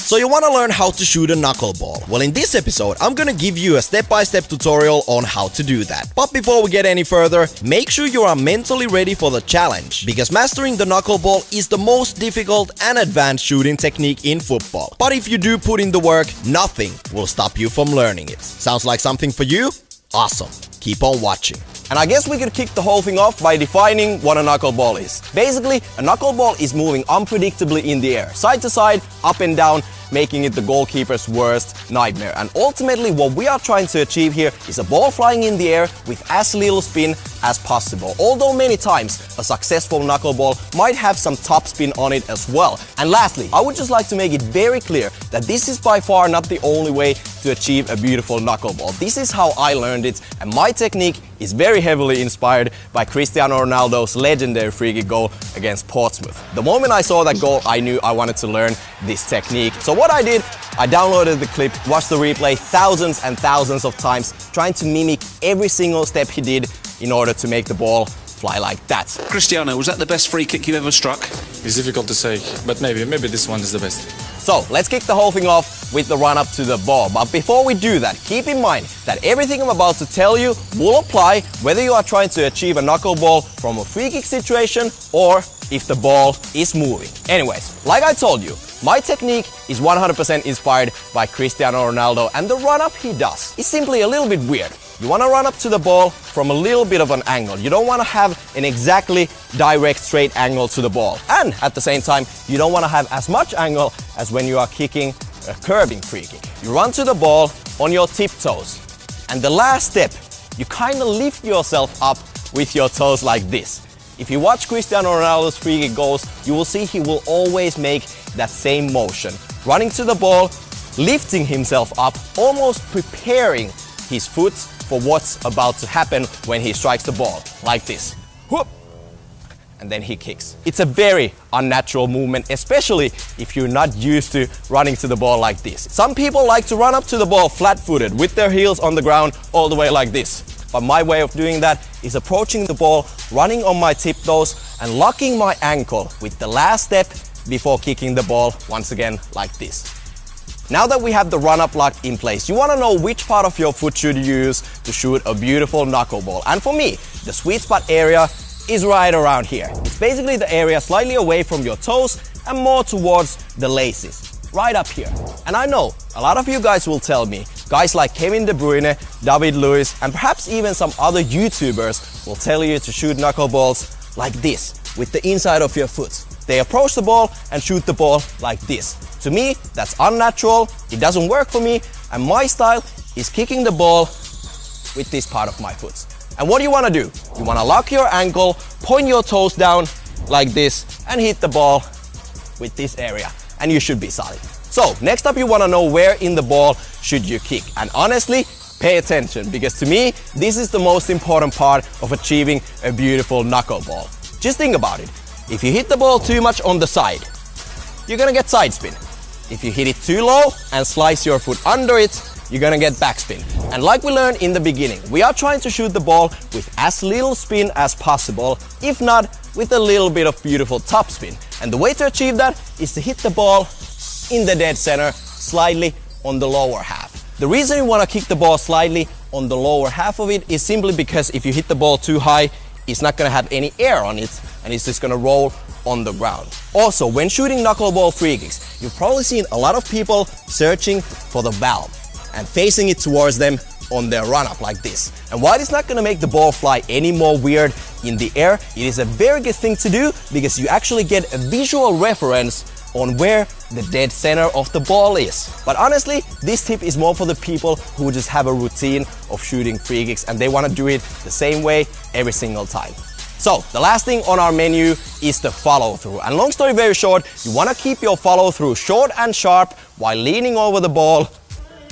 So you want to learn how to shoot a knuckleball? Well, in this episode, I'm gonna give you a step-by-step tutorial on how to do that. But before we get any further, make sure you are mentally ready for the challenge, because mastering the knuckleball is the most difficult and advanced shooting technique in football. But if you do put in the work, nothing will stop you from learning it. Sounds like something for you? Awesome. Keep on watching. And I guess we could kick the whole thing off by defining what a knuckleball is. Basically, a knuckleball is moving unpredictably in the air, side to side, up and down, making it the goalkeeper's worst nightmare. And ultimately, what we are trying to achieve here is a ball flying in the air with as little spin as possible. Although many times, a successful knuckleball might have some top spin on it as well. And lastly, I would just like to make it very clear that this is by far not the only way to achieve a beautiful knuckleball. This is how I learned it, and my technique is very heavily inspired by Cristiano Ronaldo's legendary free kick goal against Portsmouth. The moment I saw that goal, I knew I wanted to learn this technique. So what I did, I downloaded the clip, watched the replay thousands and thousands of times, trying to mimic every single step he did in order to make the ball fly like that. Cristiano, was that the best free kick you ever struck? It's difficult to say, but maybe this one is the best. So let's kick the whole thing off with the run up to the ball. But before we do that, keep in mind that everything I'm about to tell you will apply whether you are trying to achieve a knuckleball from a free kick situation or if the ball is moving. Anyways, like I told you, my technique is 100% inspired by Cristiano Ronaldo, and the run up he does is simply a little bit weird. You want to run up to the ball from a little bit of an angle. You don't want to have an exactly direct straight angle to the ball. And at the same time, you don't want to have as much angle as when you are kicking a curving free kick. You run to the ball on your tiptoes. And the last step, you kind of lift yourself up with your toes like this. If you watch Cristiano Ronaldo's free kick goals, you will see he will always make that same motion. Running to the ball, lifting himself up, almost preparing his foot for what's about to happen when he strikes the ball, like this. Whoop! And then he kicks. It's a very unnatural movement, especially if you're not used to running to the ball like this. Some people like to run up to the ball flat-footed with their heels on the ground all the way like this. But my way of doing that is approaching the ball, running on my tiptoes and locking my ankle with the last step before kicking the ball once again like this. Now that we have the run-up locked in place, you want to know which part of your foot should you use to shoot a beautiful knuckleball. And for me, the sweet spot area is right around here. It's basically the area slightly away from your toes and more towards the laces, right up here. And I know a lot of you guys will tell me, guys like Kevin De Bruyne, David Luiz, and perhaps even some other YouTubers will tell you to shoot knuckleballs like this, with the inside of your foot. They approach the ball and shoot the ball like this. To me, that's unnatural, it doesn't work for me, and my style is kicking the ball with this part of my foot. And what do you want to do? You want to lock your ankle, point your toes down like this, and hit the ball with this area, and you should be solid. So, next up you want to know where in the ball should you kick. And honestly, pay attention, because to me, this is the most important part of achieving a beautiful knuckleball. Just think about it. If you hit the ball too much on the side, you're gonna get side spin. If you hit it too low and slice your foot under it, you're gonna get backspin. And like we learned in the beginning, we are trying to shoot the ball with as little spin as possible, if not with a little bit of beautiful top spin. And the way to achieve that is to hit the ball in the dead center, slightly on the lower half. The reason you wanna kick the ball slightly on the lower half of it is simply because if you hit the ball too high, it's not gonna have any air on it, and it's just gonna roll on the ground. Also, when shooting knuckleball free kicks, you've probably seen a lot of people searching for the valve and facing it towards them on their run-up like this. And while it's not gonna make the ball fly any more weird in the air, it is a very good thing to do because you actually get a visual reference on where the dead center of the ball is. But honestly, this tip is more for the people who just have a routine of shooting free kicks and they want to do it the same way every single time. So, the last thing on our menu is the follow through. And long story very short, you want to keep your follow through short and sharp while leaning over the ball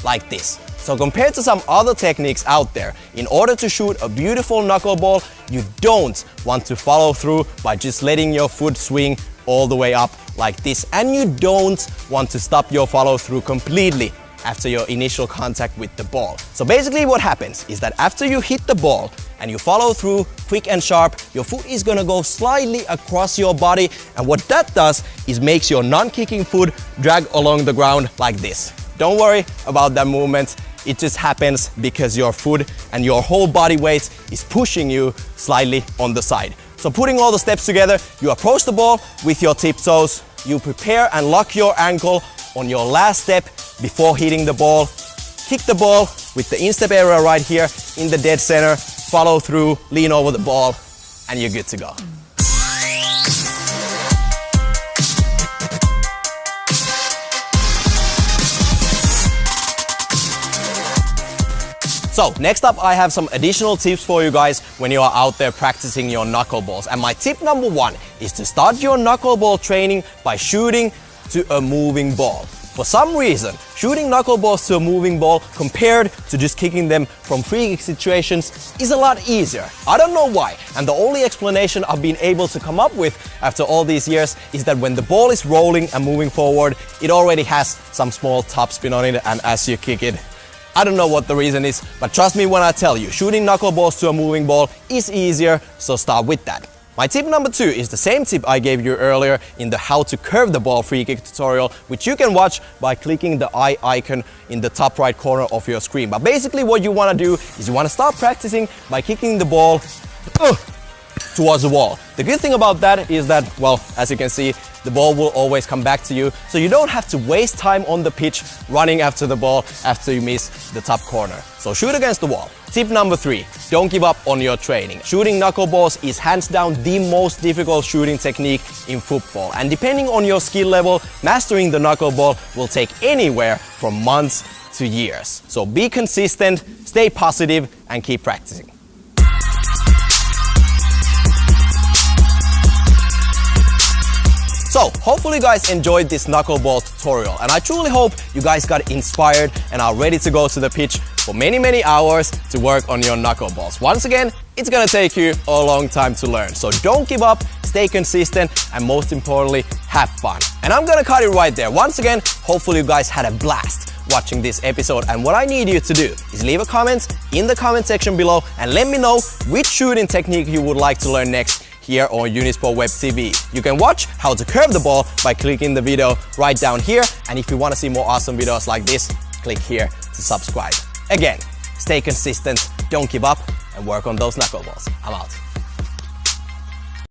like this. So compared to some other techniques out there, in order to shoot a beautiful knuckleball, you don't want to follow through by just letting your foot swing all the way up like this, and you don't want to stop your follow through completely after your initial contact with the ball. So basically what happens is that after you hit the ball, and you follow through quick and sharp, your foot is gonna go slightly across your body, and what that does is makes your non-kicking foot drag along the ground like this. Don't worry about that movement, it just happens because your foot and your whole body weight is pushing you slightly on the side. So putting all the steps together, you approach the ball with your tiptoes, you prepare and lock your ankle on your last step before hitting the ball. Kick the ball with the instep area right here in the dead center, follow through, lean over the ball, and you're good to go. So next up, I have some additional tips for you guys when you are out there practicing your knuckleballs. And my tip number one is to start your knuckleball training by shooting to a moving ball. For some reason, shooting knuckleballs to a moving ball compared to just kicking them from free kick situations is a lot easier. I don't know why, and the only explanation I've been able to come up with after all these years is that when the ball is rolling and moving forward, it already has some small topspin on it, and as you kick it, I don't know what the reason is, but trust me when I tell you, shooting knuckleballs to a moving ball is easier, so start with that. My tip number two is the same tip I gave you earlier in the how to curve the ball free kick tutorial, which you can watch by clicking the eye icon in the top right corner of your screen. But basically what you want to do is you want to start practicing by kicking the ball towards the wall. The good thing about that is that, well, as you can see, the ball will always come back to you, so you don't have to waste time on the pitch running after the ball after you miss the top corner. So shoot against the wall. Tip number three, don't give up on your training. Shooting knuckleballs is hands down the most difficult shooting technique in football, and depending on your skill level, mastering the knuckleball will take anywhere from months to years. So be consistent, stay positive, and keep practicing. So, hopefully you guys enjoyed this knuckleball tutorial, and I truly hope you guys got inspired and are ready to go to the pitch for many hours to work on your knuckleballs. Once again, it's gonna take you a long time to learn, so don't give up, stay consistent, and most importantly, have fun. And I'm gonna cut it right there. Once again, hopefully you guys had a blast watching this episode, and what I need you to do is leave a comment in the comment section below and let me know which shooting technique you would like to learn next here on Unisport Web TV. You can watch how to curve the ball by clicking the video right down here, and if you want to see more awesome videos like this, click here to subscribe. Again, stay consistent, don't give up, and work on those knuckleballs. I'm out.